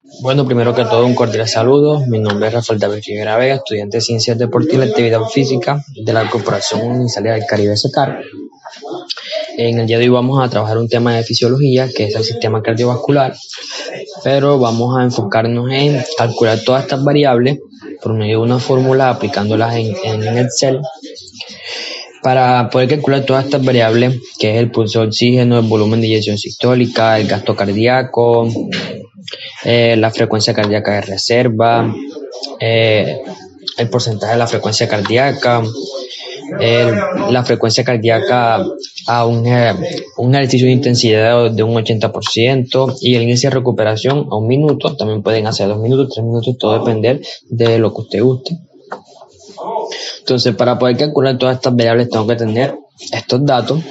Bueno, primero que todo, un cordial saludo. Mi nombre es Rafael David Figueroa Vega, estudiante de Ciencias Deportivas y Actividad Física de la Corporación Unisalia del Caribe SECAR. En el día de hoy vamos a trabajar un tema de fisiología, que es el sistema cardiovascular, pero vamos a enfocarnos en calcular todas estas variables por medio de una fórmula, aplicándolas en Excel, para poder calcular todas estas variables, que es el pulso de oxígeno, el volumen de inyección sistólica, el gasto cardíaco, la frecuencia cardíaca de reserva, el porcentaje de la frecuencia cardíaca, la frecuencia cardíaca a un ejercicio de intensidad de un 80% y el índice de recuperación a 1 minuto. También pueden hacer 2 minutos, 3 minutos, todo depender de lo que usted guste. Entonces, para poder calcular todas estas variables tengo que tener estos datos,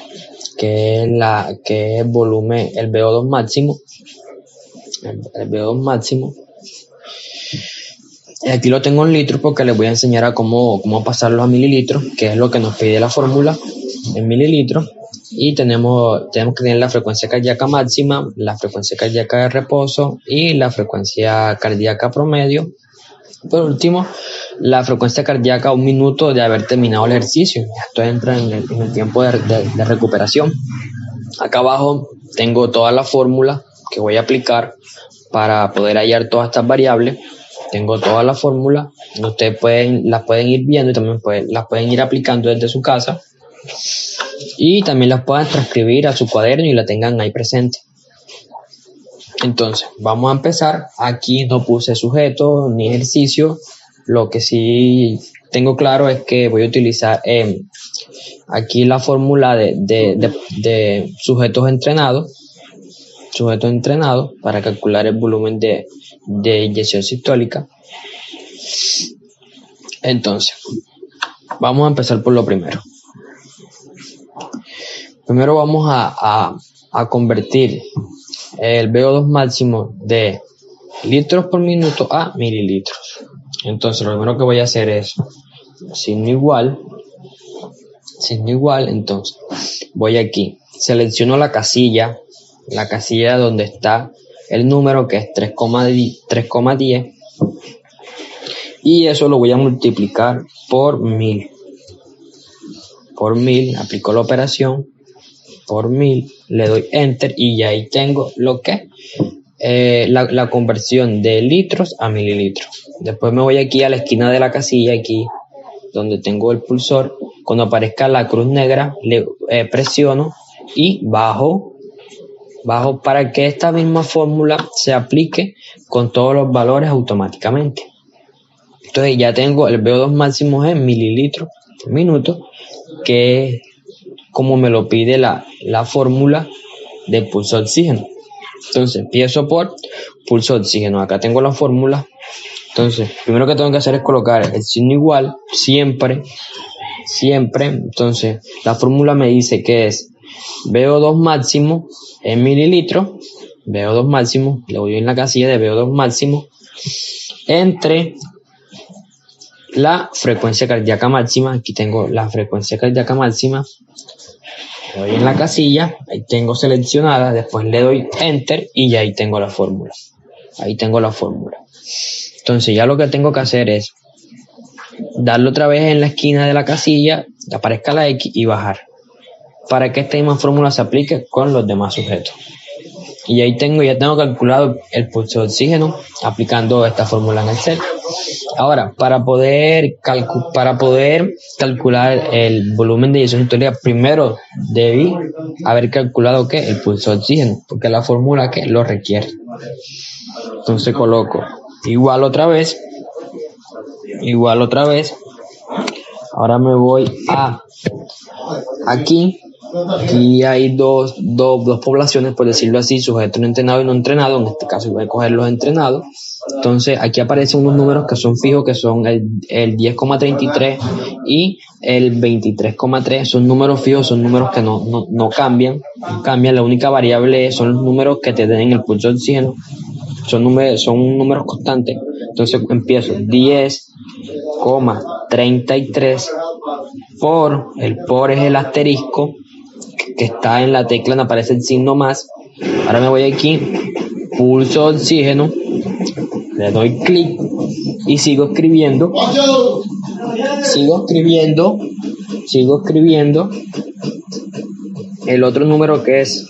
que es el volumen, el VO2 máximo, el VO2 máximo. Aquí lo tengo en litros porque les voy a enseñar a cómo pasarlos a mililitros, que es lo que nos pide la fórmula en mililitros. Y tenemos que tener la frecuencia cardíaca máxima, la frecuencia cardíaca de reposo y la frecuencia cardíaca promedio. Por último, la frecuencia cardíaca a 1 minuto de haber terminado el ejercicio. Esto entra en el tiempo de recuperación. Acá abajo tengo toda la fórmula que voy a aplicar para poder hallar todas estas variables. Tengo toda la fórmula, ustedes las pueden ir viendo y también las pueden ir aplicando desde su casa, y también las pueden transcribir a su cuaderno y la tengan ahí presente. Entonces, vamos a empezar. Aquí no puse sujeto ni ejercicio. Lo que sí tengo claro es que voy a utilizar aquí la fórmula de sujetos entrenados para calcular el volumen de inyección sistólica. Entonces, vamos a empezar por lo primero. Primero vamos a convertir el VO2 máximo de litros por minuto a mililitros. Entonces, lo primero que voy a hacer es signo igual. Entonces, voy aquí, selecciono la casilla donde está el número, que es 3,10, y eso lo voy a multiplicar por 1000. Aplico la operación por 1000, le doy enter y ya ahí tengo lo que la conversión de litros a mililitros. Después me voy aquí a la esquina de la casilla, aquí donde tengo el pulsor. Cuando aparezca la cruz negra, le presiono y bajo para que esta misma fórmula se aplique con todos los valores automáticamente. Entonces ya tengo el VO2 máximo en mililitros por minuto, que es como me lo pide la fórmula de pulso de oxígeno. Entonces empiezo por pulso de oxígeno. Acá tengo la fórmula. Entonces, primero que tengo que hacer es colocar el signo igual, siempre. Entonces, la fórmula me dice que es VO2 máximo en mililitros, VO2 máximo, le voy en la casilla de VO2 máximo, entre la frecuencia cardíaca máxima. Aquí tengo la frecuencia cardíaca máxima, le doy en la casilla, ahí tengo seleccionada, después le doy enter y ya ahí tengo la fórmula. Entonces ya lo que tengo que hacer es darle otra vez en la esquina de la casilla, que aparezca la X, y bajar, para que esta misma fórmula se aplique con los demás sujetos. Y ahí ya tengo calculado el pulso de oxígeno aplicando esta fórmula en Excel. Ahora, para poder calcular el volumen de inyección sistólica, primero debí haber calculado el pulso de oxígeno, porque la fórmula que lo requiere. Entonces coloco igual otra vez. Ahora me voy a aquí hay dos poblaciones, por decirlo así, sujetos no entrenados y no entrenados. En este caso voy a coger los entrenados. Entonces aquí aparecen unos números que son fijos, que son el 10,33 y el 23,3. Son números fijos, son números que no cambian. La única variable son los números que te den el pulso de oxígeno. Son números constantes. Entonces empiezo 10,33 el por es el asterisco que está en la tecla, me aparece el signo más. Ahora me voy aquí, pulso de oxígeno, le doy clic y sigo escribiendo. Sigo escribiendo el otro número que es,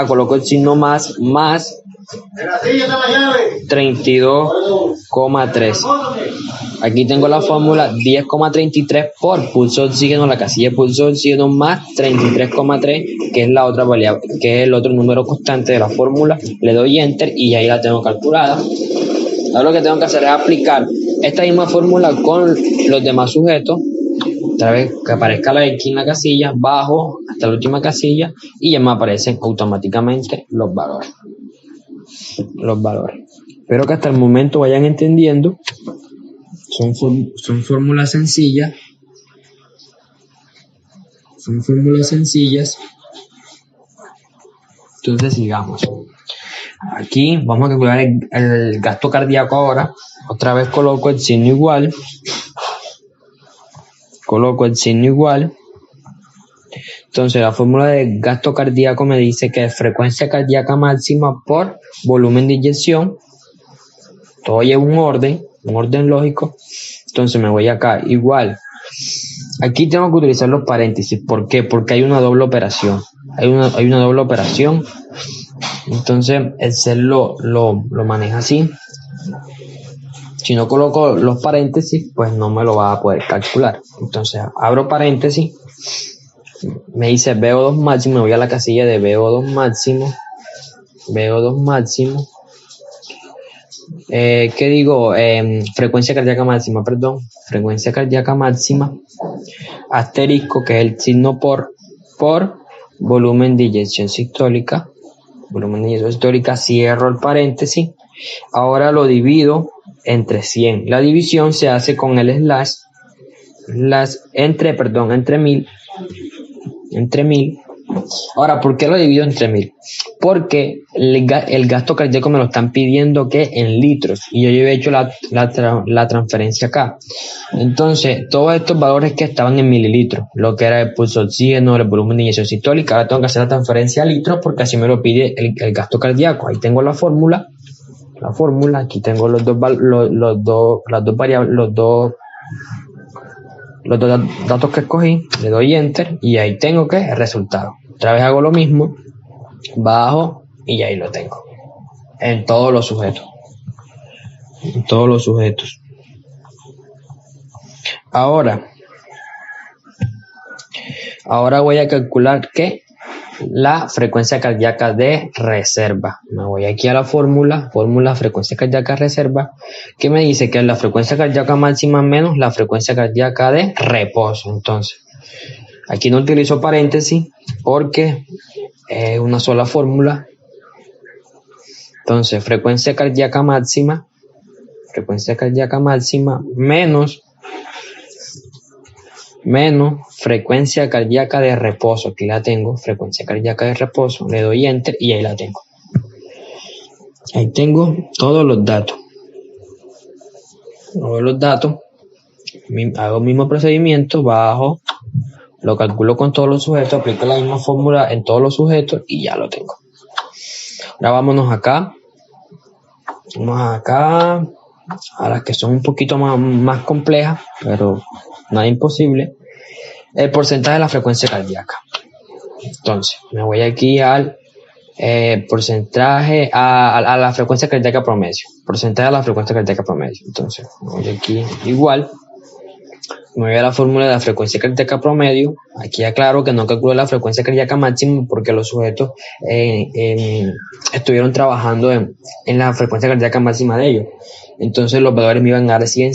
coloco el signo más 32,3. Aquí tengo la fórmula 10,33 por pulso de oxígeno, la casilla de pulso de oxígeno más 33,3, que es la otra variable, que es el otro número constante de la fórmula. Le doy enter y ahí la tengo calculada. Ahora lo que tengo que hacer es aplicar esta misma fórmula con los demás sujetos. Otra vez que aparezca la X en la casilla, bajo hasta la última casilla y ya me aparecen automáticamente los valores. Espero que hasta el momento vayan entendiendo. Son fórmulas sencillas. Entonces sigamos. Aquí vamos a calcular el gasto cardíaco ahora. Otra vez coloco el signo igual. Entonces la fórmula de gasto cardíaco me dice que es frecuencia cardíaca máxima por volumen de inyección. Todo lleva un orden lógico. Entonces me voy acá, igual. Aquí tengo que utilizar los paréntesis. ¿Por qué? Porque hay una doble operación. Hay una doble operación. Entonces el CEL lo maneja así. Si no coloco los paréntesis, pues no me lo va a poder calcular. Entonces abro paréntesis. Me dice VO2 máximo. Me voy a la casilla de VO2 máximo. ¿Qué digo? Frecuencia cardíaca máxima, asterisco, que es el signo por volumen de inyección sistólica, cierro el paréntesis. Ahora lo divido entre 100. La división se hace con el entre 1000. Ahora, ¿por qué lo divido entre 1000? Porque el gasto cardíaco me lo están pidiendo que en litros y yo ya he hecho la transferencia acá. Entonces, todos estos valores que estaban en mililitros, lo que era el pulso de oxígeno, el volumen de inyección sistólica, ahora tengo que hacer la transferencia a litros porque así me lo pide el gasto cardíaco. Ahí tengo la fórmula. Aquí tengo los dos variables, los dos datos que escogí, le doy enter y ahí tengo que el resultado. Otra vez hago lo mismo, bajo y ahí lo tengo. En todos los sujetos. Ahora voy a calcular que la frecuencia cardíaca de reserva. Me voy aquí a la fórmula frecuencia cardíaca reserva, que me dice que es la frecuencia cardíaca máxima menos la frecuencia cardíaca de reposo. Entonces, aquí no utilizo paréntesis porque es una sola fórmula. Entonces, frecuencia cardíaca máxima menos frecuencia cardíaca de reposo. Aquí la tengo, frecuencia cardíaca de reposo. Le doy enter y ahí la tengo. Ahí tengo todos los datos. Hago el mismo procedimiento, bajo, lo calculo con todos los sujetos, aplico la misma fórmula en todos los sujetos y ya lo tengo. Ahora vámonos acá. A las que son un poquito más complejas, pero nada imposible. El porcentaje de la frecuencia cardíaca. Entonces, me voy aquí al porcentaje, a la frecuencia cardíaca promedio. Porcentaje de la frecuencia cardíaca promedio. Entonces, me voy aquí igual. Me voy a la fórmula de la frecuencia cardíaca promedio. Aquí aclaro que no calculo la frecuencia cardíaca máxima porque los sujetos estuvieron trabajando en la frecuencia cardíaca máxima de ellos. Entonces los valores me iban a dar 100,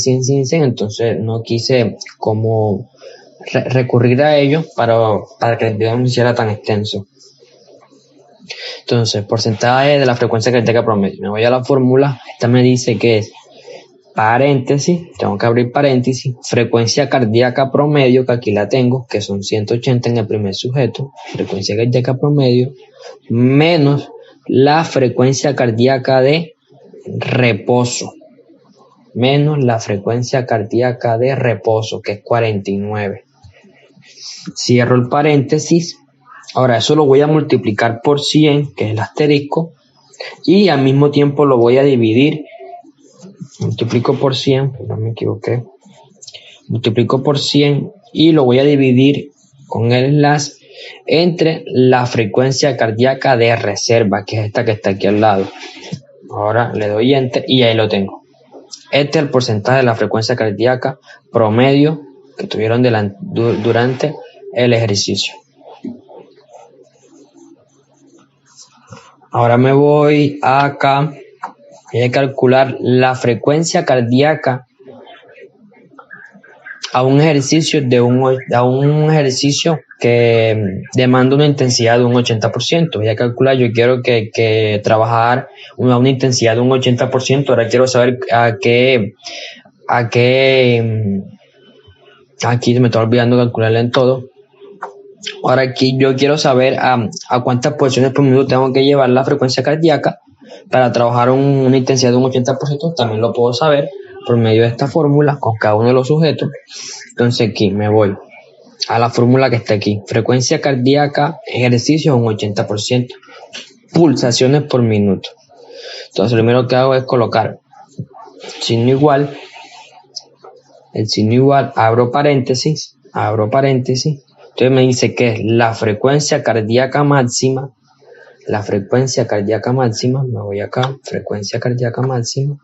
entonces no quise como recurrir a ellos para que el video no hiciera tan extenso. Entonces, porcentaje de la frecuencia cardíaca promedio. Me voy a la fórmula. Esta me dice que es paréntesis, tengo que abrir paréntesis, frecuencia cardíaca promedio, que aquí la tengo, que son 180 en el primer sujeto, frecuencia cardíaca promedio, menos la frecuencia cardíaca de reposo, que es 49. Cierro el paréntesis. Ahora eso lo voy a multiplicar por 100, que es el asterisco, y al mismo tiempo lo voy a dividir multiplico por 100, no me equivoqué, multiplico por 100 y lo voy a dividir con el enlace entre la frecuencia cardíaca de reserva, que es esta que está aquí al lado. Ahora le doy enter y ahí lo tengo. Este es el porcentaje de la frecuencia cardíaca promedio que tuvieron durante el ejercicio. Ahora me voy acá. Voy a calcular la frecuencia cardíaca a un ejercicio que demanda una intensidad de un 80%. Voy a calcular, yo quiero que trabajar una intensidad de un 80%. Ahora quiero saber aquí me estoy olvidando calcularla en todo. Ahora aquí yo quiero saber a cuántas pulsaciones por minuto tengo que llevar la frecuencia cardíaca para trabajar una intensidad de un 80%. También lo puedo saber por medio de esta fórmula con cada uno de los sujetos. Entonces aquí me voy a la fórmula que está aquí. Frecuencia cardíaca, ejercicio un 80%. Pulsaciones por minuto. Entonces lo primero que hago es colocar signo igual. El signo igual, abro paréntesis. Entonces me dice que es la frecuencia cardíaca máxima. La frecuencia cardíaca máxima, me voy acá, frecuencia cardíaca máxima.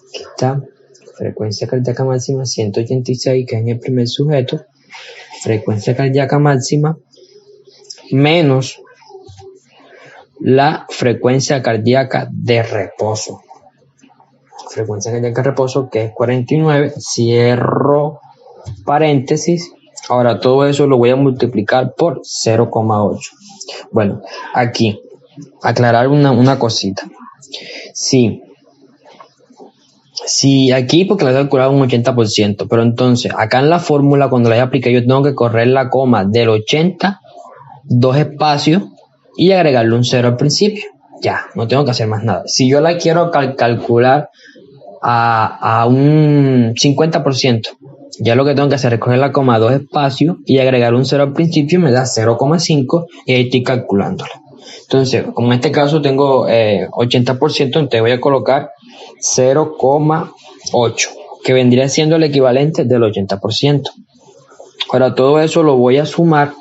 Aquí está, frecuencia cardíaca máxima 186, que es en el primer sujeto. Frecuencia cardíaca máxima menos la frecuencia cardíaca de reposo. Frecuencia cardíaca de reposo que es 49, cierro paréntesis. Ahora todo eso lo voy a multiplicar por 0,8. Bueno, aquí aclarar una cosita. Sí, aquí porque la he calculado un 80%, pero entonces acá en la fórmula cuando la apliqué yo tengo que correr la coma del 80, 2 espacios y agregarle un 0 al principio. Ya, no tengo que hacer más nada. Si yo la quiero calcular a un 50%, ya lo que tengo que hacer es coger la coma 2 espacios y agregar un 0 al principio, me da 0,5 y ahí estoy calculándola. Entonces, como en este caso tengo 80%, entonces voy a colocar 0,8, que vendría siendo el equivalente del 80%. Ahora todo eso lo voy a sumar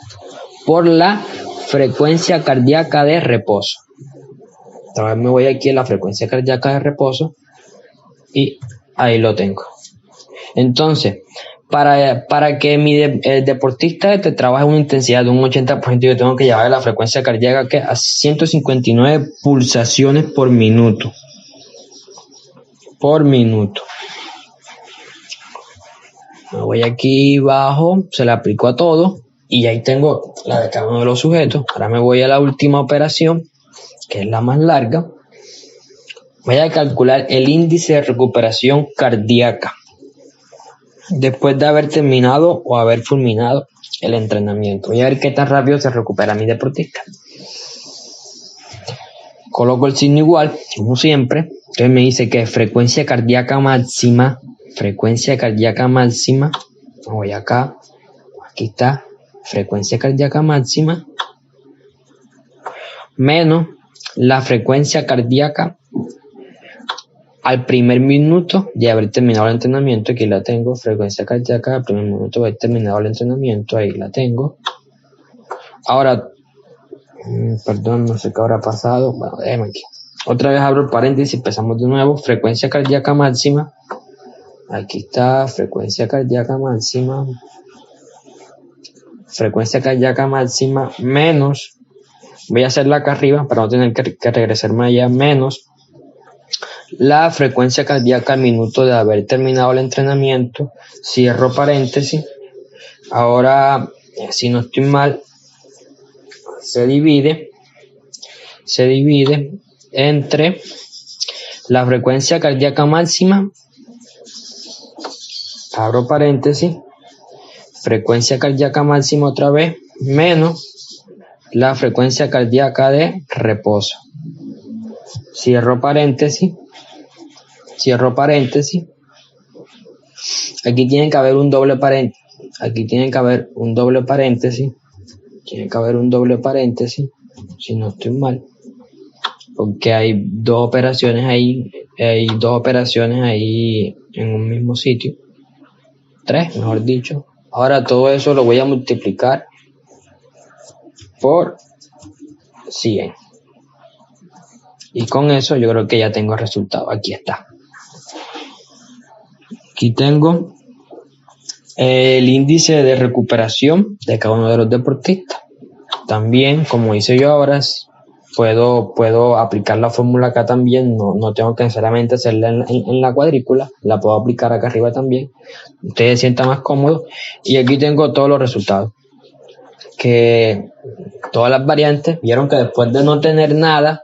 por la frecuencia cardíaca de reposo. Otra vez me voy aquí a la frecuencia cardíaca de reposo y ahí lo tengo. Entonces, para que el deportista trabaje una intensidad de un 80%, yo tengo que llevar la frecuencia cardíaca que a 159 pulsaciones por minuto. Me voy aquí abajo, se la aplico a todo y ahí tengo la de cada uno de los sujetos. Ahora me voy a la última operación, que es la más larga. Voy a calcular el índice de recuperación cardíaca después de haber terminado o haber fulminado el entrenamiento. Voy a ver qué tan rápido se recupera mi deportista. Coloco el signo igual, como siempre. Entonces me dice que frecuencia cardíaca máxima. Voy acá. Aquí está. Frecuencia cardíaca máxima menos la frecuencia cardíaca al primer minuto de haber terminado el entrenamiento. Aquí la tengo, frecuencia cardíaca al primer minuto de haber terminado el entrenamiento, ahí la tengo. Ahora, perdón, no sé qué habrá pasado. Bueno, déjame aquí. Otra vez abro el paréntesis, empezamos de nuevo. Frecuencia cardíaca máxima. Aquí está, frecuencia cardíaca máxima. Frecuencia cardíaca máxima menos, voy a hacerla acá arriba para no tener que regresarme allá, menos la frecuencia cardíaca al minuto de haber terminado el entrenamiento, cierro paréntesis. Ahora, si no estoy mal, se divide entre la frecuencia cardíaca máxima, abro paréntesis, frecuencia cardíaca máxima otra vez, menos la frecuencia cardíaca de reposo. Cierro paréntesis. Aquí tiene que haber un doble paréntesis. Si no estoy mal. Porque hay dos operaciones ahí hay 2 operaciones ahí en un mismo sitio, 3, mejor dicho. Ahora todo eso lo voy a multiplicar por 100. Y con eso yo creo que ya tengo el resultado. Aquí está. Aquí tengo el índice de recuperación de cada uno de los deportistas. También, como hice yo ahora, puedo aplicar la fórmula acá también. No tengo que necesariamente hacerla en la cuadrícula. La puedo aplicar acá arriba también. Ustedes se sientan más cómodos. Y aquí tengo todos los resultados. Que todas las variantes, vieron que después de no tener nada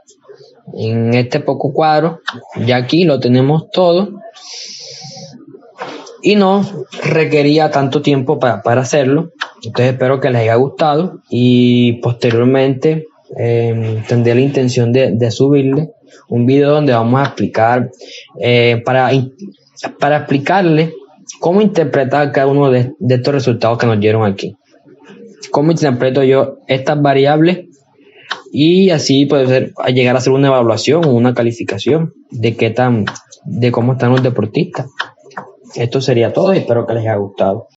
en este poco cuadro, ya aquí lo tenemos todo y no requería tanto tiempo para hacerlo. Entonces espero que les haya gustado y posteriormente tendré la intención de subirle un video donde vamos a explicar para explicarle cómo interpretar cada uno de estos resultados que nos dieron aquí, cómo interpreto yo estas variables y así poder llegar a hacer una evaluación o una calificación de cómo están los deportistas. Esto sería todo y espero que les haya gustado.